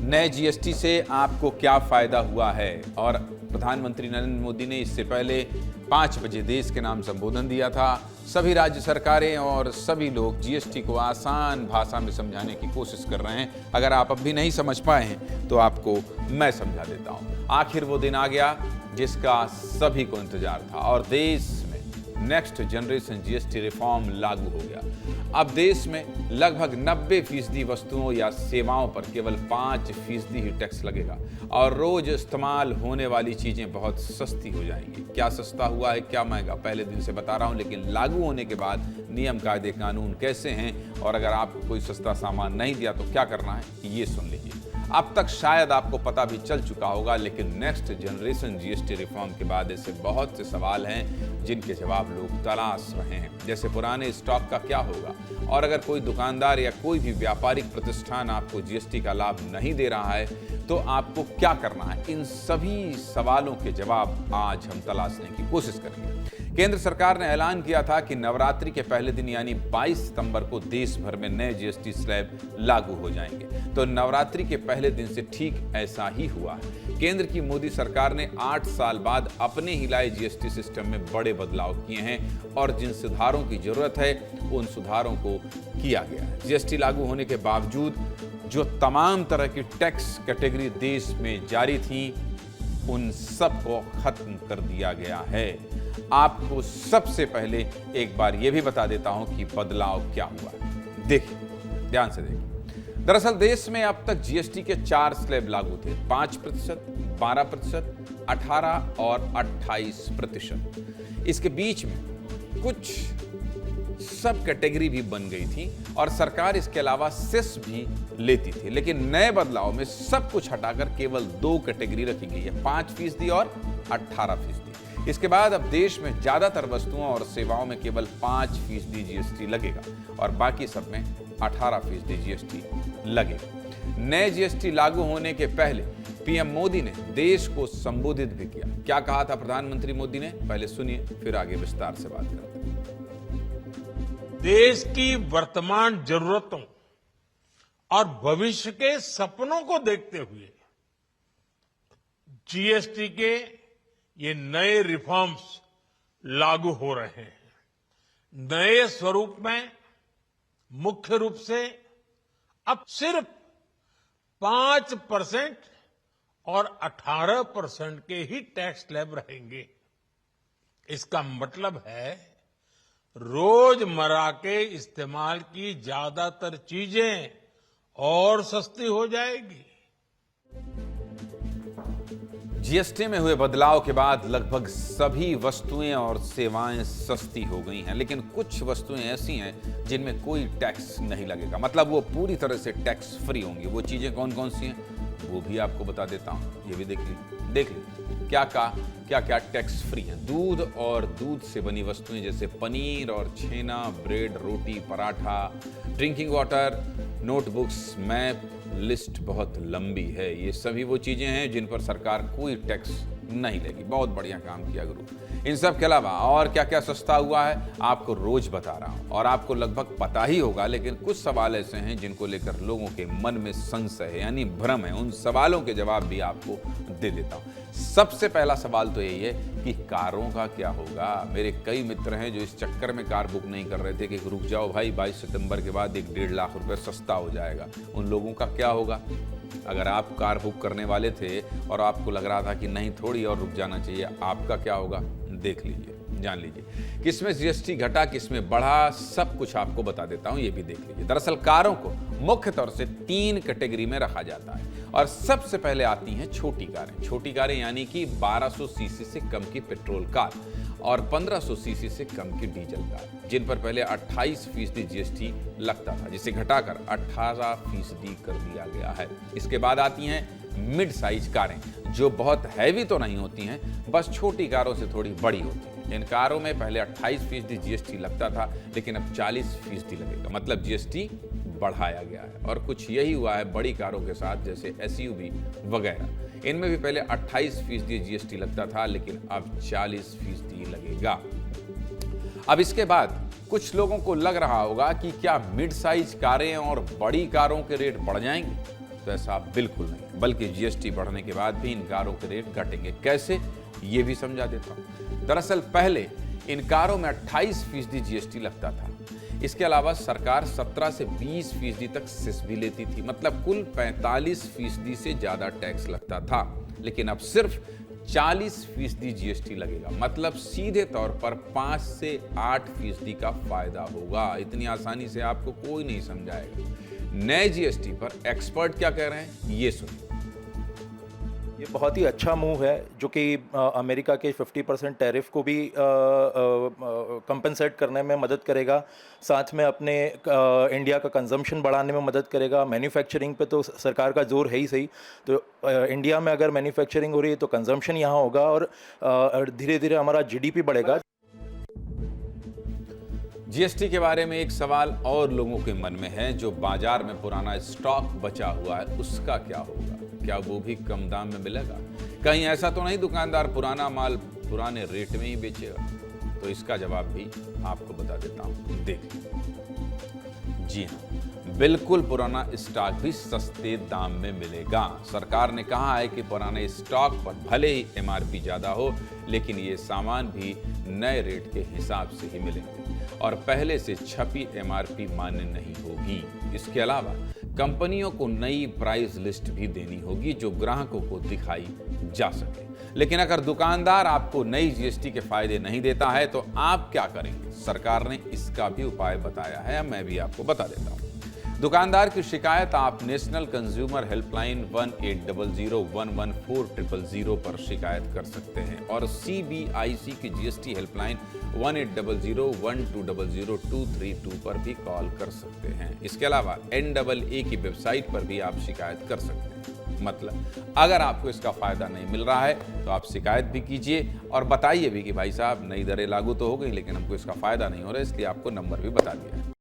नए जीएसटी से आपको क्या फायदा हुआ है? और प्रधानमंत्री नरेंद्र मोदी ने इससे पहले 5 बजे देश के नाम संबोधन दिया था। सभी राज्य सरकारें और सभी लोग जीएसटी को आसान भाषा में समझाने की कोशिश कर रहे हैं। अगर आप अब भी नहीं समझ पाए हैं तो आपको मैं समझा देता हूं। आखिर वो दिन आ गया जिसका सभी को इंतजार था और देश में नेक्स्ट जनरेशन जीएसटी रिफॉर्म लागू हो गया। अब देश में लगभग 90% वस्तुओं या सेवाओं पर केवल 5% ही टैक्स लगेगा और रोज इस्तेमाल होने वाली चीजें बहुत सस्ती हो जाएंगी। क्या सस्ता हुआ है, क्या महंगा, पहले दिन से बता रहा हूं, लेकिन लागू होने के बाद नियम कायदे कानून कैसे हैं और अगर आपको कोई सस्ता सामान नहीं दिया तो क्या करना है, ये सुन लीजिए। अब तक शायद आपको पता भी चल चुका होगा, लेकिन नेक्स्ट जनरेशन जीएसटी रिफॉर्म के बाद ऐसे बहुत से सवाल हैं जिनके जवाब लोग तलाश रहे हैं। जैसे पुराने स्टॉक का क्या होगा और अगर कोई दुकानदार या कोई भी व्यापारिक प्रतिष्ठान आपको जीएसटी का लाभ नहीं दे रहा है तो आपको क्या करना है। इन सभी सवालों के जवाब आज हम तलाशने की कोशिश करेंगे। केंद्र सरकार ने ऐलान किया था कि नवरात्रि के पहले दिन यानी 22 सितंबर को देश भर में नए जीएसटी स्लैब लागू हो जाएंगे। तो नवरात्रि के पहले दिन से ठीक ऐसा ही हुआ है। केंद्र की मोदी सरकार ने 8 साल बाद अपने ही लाए जीएसटी सिस्टम में बड़े बदलाव किए हैं और जिन सुधारों की जरूरत है उन सुधारों को किया गया है। जीएसटी लागू होने के बावजूद जो तमाम तरह की टैक्स कैटेगरी देश में जारी थी उन सबको खत्म कर दिया गया है। आपको सबसे पहले एक बार यह भी बता देता हूं कि बदलाव क्या हुआ है। देखिए, ध्यान से देखिए। दरअसल देश में अब तक जीएसटी के 4 स्लैब लागू थे, 5%, 12%, 18 और 28%। इसके बीच में कुछ सब कैटेगरी भी बन गई थी और सरकार इसके अलावा सेस भी लेती थी। लेकिन नए बदलाव में सब कुछ हटाकर केवल 2 कैटेगरी रखी गई है, 5% और 18%। इसके बाद अब देश में ज्यादातर वस्तुओं और सेवाओं में केवल 5% जीएसटी लगेगा और बाकी सब में 18% जीएसटी लगेगा। नए जीएसटी लागू होने के पहले पीएम मोदी ने देश को संबोधित भी किया। क्या कहा था प्रधानमंत्री मोदी ने, पहले सुनिए फिर आगे विस्तार से बात करते हैं। देश की वर्तमान जरूरतों और भविष्य के सपनों को देखते हुए जीएसटी के ये नए रिफॉर्म्स लागू हो रहे हैं। नए स्वरूप में मुख्य रूप से अब सिर्फ 5% और 18% के ही टैक्स स्लैब रहेंगे। इसका मतलब है रोजमर्रा के इस्तेमाल की ज्यादातर चीजें और सस्ती हो जाएगी। जीएसटी में हुए बदलाव के बाद लगभग सभी वस्तुएं और सेवाएं सस्ती हो गई हैं, लेकिन कुछ वस्तुएं ऐसी हैं जिनमें कोई टैक्स नहीं लगेगा, मतलब वो पूरी तरह से टैक्स फ्री होंगी। वो चीजें कौन कौन सी हैं वो भी आपको बता देता हूं, ये भी देख लीजिए क्या क्या टैक्स फ्री है। दूध और दूध से बनी वस्तुएं जैसे पनीर और छेना, ब्रेड, रोटी, paratha, drinking water, notebooks, map, list बहुत लंबी है। ये सभी वो चीजें हैं जिन पर सरकार कोई टैक्स नहीं लेगी। बहुत बढ़िया काम किया गुरु। इन सब के अलावा और क्या क्या सस्ता हुआ है आपको रोज बता रहा हूं और आपको लगभग पता ही होगा, लेकिन कुछ सवाल ऐसे हैं जिनको लेकर लोगों के मन में संशय है यानी भ्रम है। उन सवालों के जवाब भी आपको दे देता हूं। सबसे पहला सवाल तो यही है कि कारों का क्या होगा। मेरे कई मित्र हैं जो इस चक्कर में कार बुक नहीं कर रहे थे कि रुक जाओ भाई, 22 सितंबर के बाद 1-1.5 लाख रुपए सस्ता हो जाएगा। उन लोगों का क्या होगा? अगर आप कार बुक करने वाले थे और आपको लग रहा था कि नहीं थोड़ी और रुक जाना चाहिए, आपका क्या होगा? देख लीजिए, जान लीजिए। किसमें जीएसटी घटा, किसमें बढ़ा, सब कुछ आपको बता देता हूं, ये भी देख लीजिए। दरअसल कारों को मुख्य तौर से 3 कैटेगरी में रखा जाता है और सबसे पहले आती हैं छोटी कारें। छोटी कारें यानी कि 1200 सीसी से कम की पेट्रोल कार और 1500 सीसी से कम की डीजल कार, जिन पर पहले 28% जीएसटी लगता था, जिसे घटाकर 18% कर दिया गया है। इसके बाद आती हैं मिड साइज कारें, जो बहुत हैवी तो नहीं होती हैं, बस छोटी कारों से थोड़ी बड़ी होती हैं। इन कारों में पहले 28% जीएसटी लगता था, लेकिन अब 40% लगेगा, मतलब जीएसटी बढ़ाया गया है। और कुछ यही हुआ है बड़ी कारों के साथ, जैसे एसयूवी वगैरह। इनमें भी पहले 28% जीएसटी लगता था, लेकिन अब 40% लगेगा। अब इसके बाद कुछ लोगों को लग रहा होगा कि क्या मिड साइज कारें और बड़ी कारों के रेट बढ़ जाएंगे। तो ऐसा बिल्कुल नहीं, बल्कि जीएसटी बढ़ने के बाद भी इन कारों के रेट घटेंगे। कैसे, ये भी समझा देता हूं। दरअसल पहले इन कारों में 28% जीएसटी लगता था। इसके अलावा सरकार 17 से 20% तक सेस भी लेती थी, मतलब कुल 45% से ज्यादा टैक्स लगता था। लेकिन अब सिर्फ 40% जीएसटी लगेगा, मतलब सीधे तौर पर 5 से 8% का फायदा होगा। इतनी आसानी से आपको कोई नहीं समझाएगा। नए जीएसटी पर एक्सपर्ट क्या कह रहे हैं, ये सुनिए। ये बहुत ही अच्छा मूव है जो कि अमेरिका के 50% टैरिफ को भी कंपनसेट करने में मदद करेगा, साथ में अपने इंडिया का कंजम्पशन बढ़ाने में मदद करेगा। मैन्युफैक्चरिंग पे तो सरकार का जोर है ही सही, तो इंडिया में अगर मैन्युफैक्चरिंग हो रही है तो कंजम्पशन यहाँ होगा और धीरे धीरे हमारा जीडीपी बढ़ेगा। जीएसटी के बारे में एक सवाल और लोगों के मन में है, जो बाजार में पुराना स्टॉक बचा हुआ है उसका क्या होगा? क्या वो भी कम दाम में मिलेगा? कहीं ऐसा तो नहीं दुकानदार पुराना माल पुराने रेट में ही बेचेगा? तो इसका जवाब भी आपको बता देता हूं, देखिए। जी हां, बिल्कुल पुराना स्टॉक भी सस्ते दाम में मिलेगा। सरकार ने कहा है कि पुराने स्टॉक पर भले ही एमआरपी ज्यादा हो, लेकिन ये सामान भी नए रेट के हिसाब से ही मिलेंगे और पहले से छपी एमआरपी मान्य नहीं होगी। इसके अलावा कंपनियों को नई प्राइस लिस्ट भी देनी होगी जो ग्राहकों को दिखाई जा सके। लेकिन अगर दुकानदार आपको नई जीएसटी के फायदे नहीं देता है तो आप क्या करेंगे? सरकार ने इसका भी उपाय बताया है, मैं भी आपको बता देता हूं। दुकानदार की शिकायत आप नेशनल कंज्यूमर हेल्पलाइन 1800-114-000 पर शिकायत कर सकते हैं और सीबीआईसी की जीएसटी हेल्पलाइन 1800-1200-232 पर भी कॉल कर सकते हैं। इसके अलावा NAA की वेबसाइट पर भी आप शिकायत कर सकते हैं। मतलब अगर आपको इसका फायदा नहीं मिल रहा है तो आप शिकायत भी कीजिए और बताइए भी कि भाई साहब नई दरें लागू तो हो गई लेकिन हमको इसका फायदा नहीं हो रहा है, इसलिए आपको नंबर भी बता दिया है।